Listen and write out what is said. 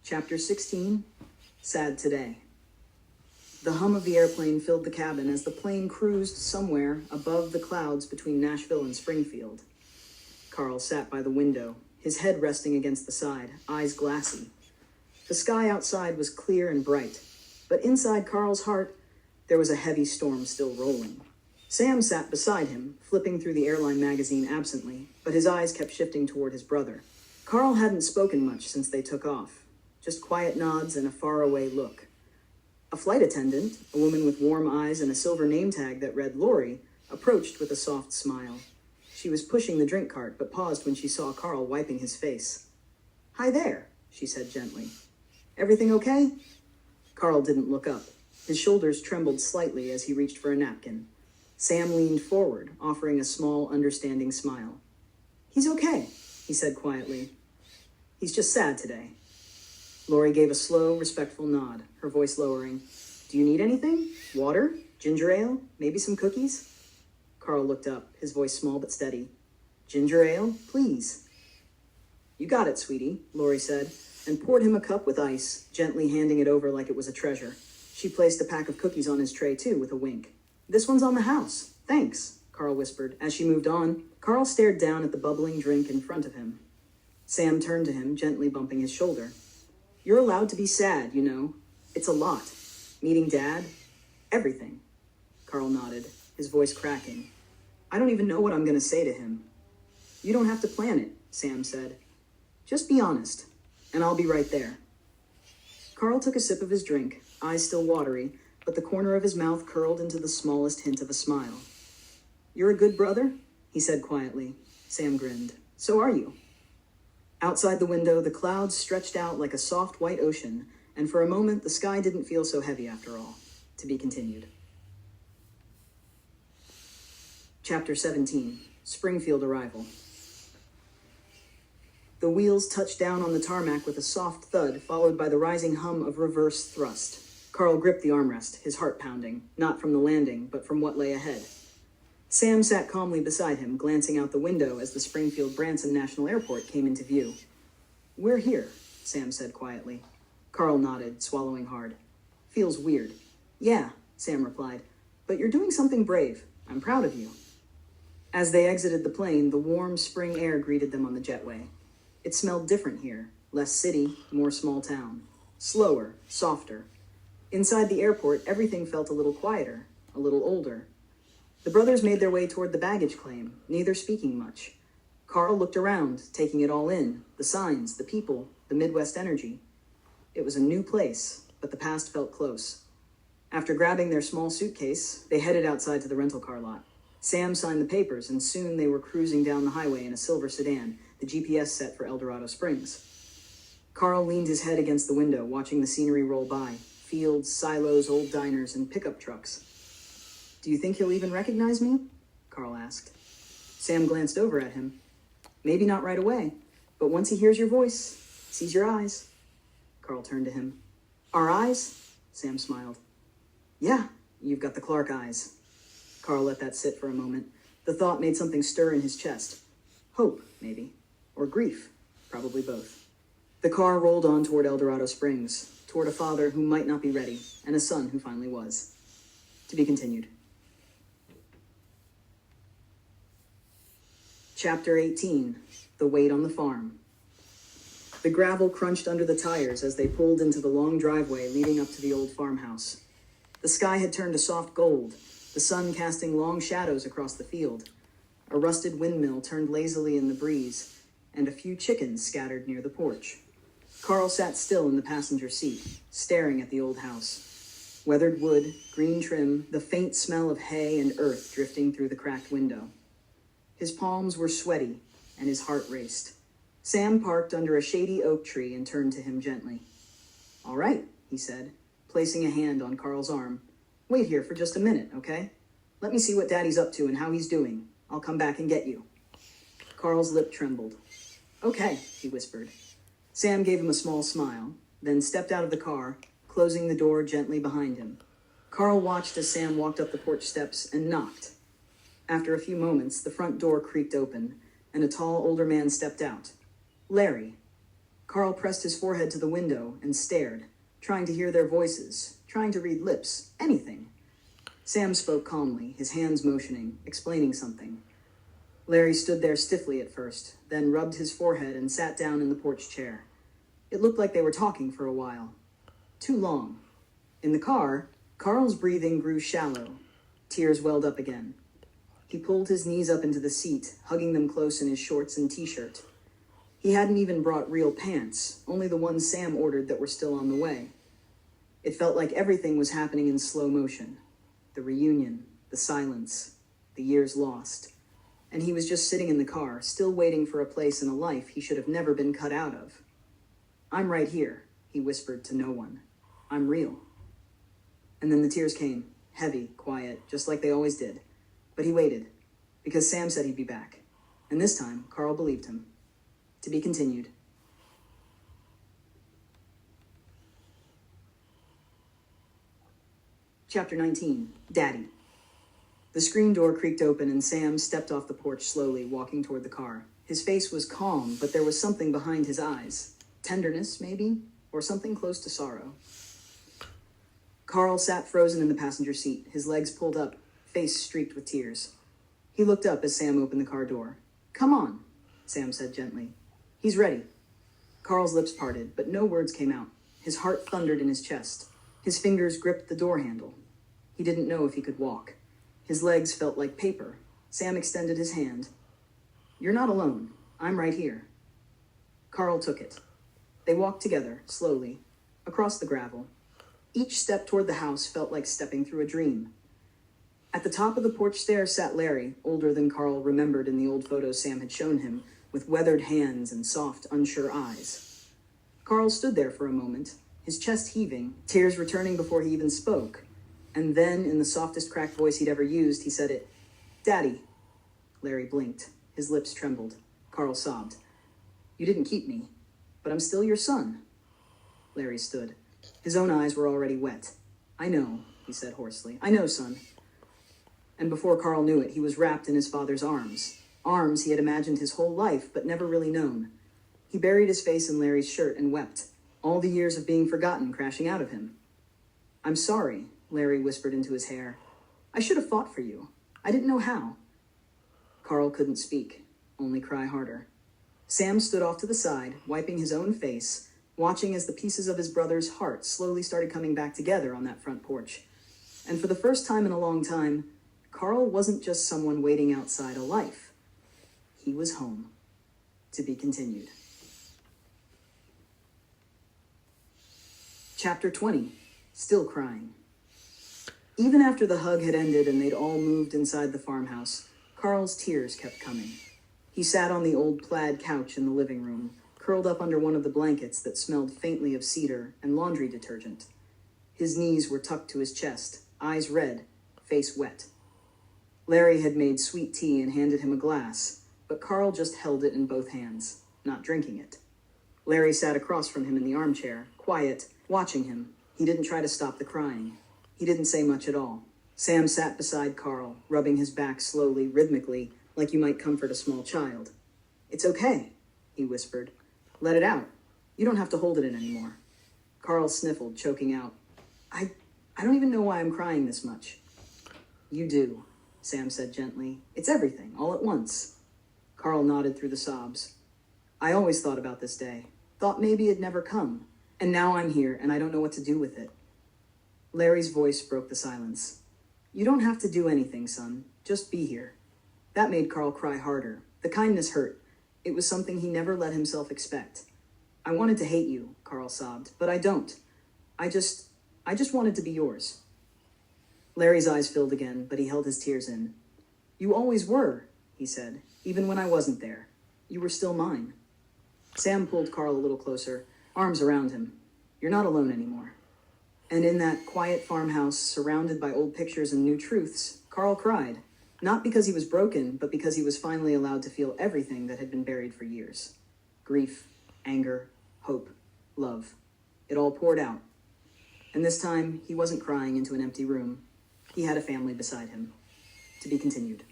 Chapter 16, Sad Today. The hum of the airplane filled the cabin as the plane cruised somewhere above the clouds between Nashville and Springfield. Carl sat by the window, his head resting against the side, eyes glassy. The sky outside was clear and bright, but inside Carl's heart, there was a heavy storm still rolling. Sam sat beside him, flipping through the airline magazine absently, but his eyes kept shifting toward his brother. Carl hadn't spoken much since they took off, just quiet nods and a faraway look. A flight attendant, a woman with warm eyes and a silver name tag that read Lori, approached with a soft smile. She was pushing the drink cart, but paused when she saw Carl wiping his face. "Hi there," she said gently. "Everything okay?" Carl didn't look up. His shoulders trembled slightly as he reached for a napkin. Sam leaned forward, offering a small, understanding smile. "He's okay," he said quietly. "He's just sad today." Lori gave a slow, respectful nod, her voice lowering. "Do you need anything? Water? Ginger ale? Maybe some cookies?" Carl looked up, his voice small but steady. "Ginger ale, please." "You got it, sweetie," Lori said, and poured him a cup with ice, gently handing it over like it was a treasure. She placed a pack of cookies on his tray, too, with a wink. "This one's on the house. Thanks," Carl whispered. As she moved on, Carl stared down at the bubbling drink in front of him. Sam turned to him, gently bumping his shoulder. "You're allowed to be sad, you know. It's a lot. Meeting Dad. Everything." Carl nodded, his voice cracking. "I don't even know what I'm going to say to him." "You don't have to plan it," Sam said. "Just be honest, and I'll be right there." Carl took a sip of his drink, eyes still watery, but the corner of his mouth curled into the smallest hint of a smile. "You're a good brother?" he said quietly. Sam grinned. "So are you." Outside the window, the clouds stretched out like a soft white ocean, and for a moment the sky didn't feel so heavy after all. To be continued. Chapter 17, Springfield Arrival. The wheels touched down on the tarmac with a soft thud, followed by the rising hum of reverse thrust. Carl gripped the armrest, his heart pounding, not from the landing, but from what lay ahead. Sam sat calmly beside him, glancing out the window as the Springfield-Branson National Airport came into view. "We're here," Sam said quietly. Carl nodded, swallowing hard. "Feels weird." "Yeah," Sam replied, "but you're doing something brave. I'm proud of you." As they exited the plane, the warm spring air greeted them on the jetway. It smelled different here, less city, more small town. Slower, softer. Inside the airport, everything felt a little quieter, a little older. The brothers made their way toward the baggage claim, neither speaking much. Carl looked around, taking it all in, the signs, the people, the Midwest energy. It was a new place, but the past felt close. After grabbing their small suitcase, they headed outside to the rental car lot. Sam signed the papers, and soon they were cruising down the highway in a silver sedan, the GPS set for El Dorado Springs. Carl leaned his head against the window, watching the scenery roll by. Fields, silos, old diners, and pickup trucks. "Do you think he'll even recognize me?" Carl asked. Sam glanced over at him. "Maybe not right away, but once he hears your voice, sees your eyes." Carl turned to him. "Our eyes?" Sam smiled. "Yeah, you've got the Clark eyes." Carl let that sit for a moment. The thought made something stir in his chest. Hope, maybe. Or grief. Probably both. The car rolled on toward El Dorado Springs, toward a father who might not be ready, and a son who finally was. To be continued. Chapter 18, The Wait on the Farm. The gravel crunched under the tires as they pulled into the long driveway leading up to the old farmhouse. The sky had turned a soft gold, the sun casting long shadows across the field. A rusted windmill turned lazily in the breeze, and a few chickens scattered near the porch. Carl sat still in the passenger seat, staring at the old house. Weathered wood, green trim, the faint smell of hay and earth drifting through the cracked window. His palms were sweaty, and his heart raced. Sam parked under a shady oak tree and turned to him gently. "All right," he said, placing a hand on Carl's arm. "Wait here for just a minute, okay? Let me see what Daddy's up to and how he's doing. I'll come back and get you." Carl's lip trembled. "Okay," he whispered. Sam gave him a small smile, then stepped out of the car, closing the door gently behind him. Carl watched as Sam walked up the porch steps and knocked. After a few moments, the front door creaked open, and a tall older man stepped out. Larry. Carl pressed his forehead to the window and stared, trying to hear their voices, trying to read lips, anything. Sam spoke calmly, his hands motioning, explaining something. Larry stood there stiffly at first, then rubbed his forehead and sat down in the porch chair. It looked like they were talking for a while. Too long. In the car, Carl's breathing grew shallow. Tears welled up again. He pulled his knees up into the seat, hugging them close in his shorts and t-shirt. He hadn't even brought real pants, only the ones Sam ordered that were still on the way. It felt like everything was happening in slow motion. The reunion, the silence, the years lost. And he was just sitting in the car, still waiting for a place in a life he should have never been cut out of. "I'm right here," he whispered to no one. "I'm real." And then the tears came, heavy, quiet, just like they always did. But he waited, because Sam said he'd be back. And this time, Carl believed him. To be continued. Chapter 19, Daddy. The screen door creaked open and Sam stepped off the porch slowly, walking toward the car. His face was calm, but there was something behind his eyes. Tenderness, maybe? Or something close to sorrow. Carl sat frozen in the passenger seat, his legs pulled up, face streaked with tears. He looked up as Sam opened the car door. "Come on," Sam said gently. "He's ready." Carl's lips parted, but no words came out. His heart thundered in his chest. His fingers gripped the door handle. He didn't know if he could walk. His legs felt like paper. Sam extended his hand. "You're not alone. I'm right here." Carl took it. They walked together, slowly, across the gravel. Each step toward the house felt like stepping through a dream. At the top of the porch stairs sat Larry, older than Carl remembered in the old photos Sam had shown him, with weathered hands and soft, unsure eyes. Carl stood there for a moment, his chest heaving, tears returning before he even spoke. And then, in the softest cracked voice he'd ever used, he said it. "Daddy." Larry blinked. His lips trembled. Carl sobbed. "You didn't keep me, but I'm still your son." Larry stood. His own eyes were already wet. "I know," he said hoarsely. "I know, son." And before Carl knew it, he was wrapped in his father's arms. Arms he had imagined his whole life, but never really known. He buried his face in Larry's shirt and wept, all the years of being forgotten crashing out of him. "I'm sorry," Larry whispered into his hair. "I should have fought for you. I didn't know how." Carl couldn't speak, only cry harder. Sam stood off to the side, wiping his own face, watching as the pieces of his brother's heart slowly started coming back together on that front porch. And for the first time in a long time, Carl wasn't just someone waiting outside a life. He was home. To be continued. Chapter 20. Still crying. Even after the hug had ended and they'd all moved inside the farmhouse, Carl's tears kept coming. He sat on the old plaid couch in the living room, curled up under one of the blankets that smelled faintly of cedar and laundry detergent. His knees were tucked to his chest, eyes red, face wet. Larry had made sweet tea and handed him a glass, but Carl just held it in both hands, not drinking it. Larry sat across from him in the armchair, quiet, watching him. He didn't try to stop the crying. He didn't say much at all. Sam sat beside Carl, rubbing his back slowly, rhythmically, like you might comfort a small child. "It's okay," he whispered. "Let it out. You don't have to hold it in anymore." Carl sniffled, choking out. I don't even know why I'm crying this much." "You do," Sam said gently. "It's everything, all at once." Carl nodded through the sobs. "I always thought about this day. Thought maybe it'd never come. And now I'm here, and I don't know what to do with it." Larry's voice broke the silence. "You don't have to do anything, son. Just be here." That made Carl cry harder. The kindness hurt. It was something he never let himself expect. "I wanted to hate you," Carl sobbed, "but I don't. I just wanted to be yours." Larry's eyes filled again, but he held his tears in. "You always were," he said, "even when I wasn't there. You were still mine." Sam pulled Carl a little closer, arms around him. "You're not alone anymore." And in that quiet farmhouse, surrounded by old pictures and new truths, Carl cried. Not because he was broken, but because he was finally allowed to feel everything that had been buried for years. Grief, anger, hope, love. It all poured out. And this time, he wasn't crying into an empty room. He had a family beside him. To be continued.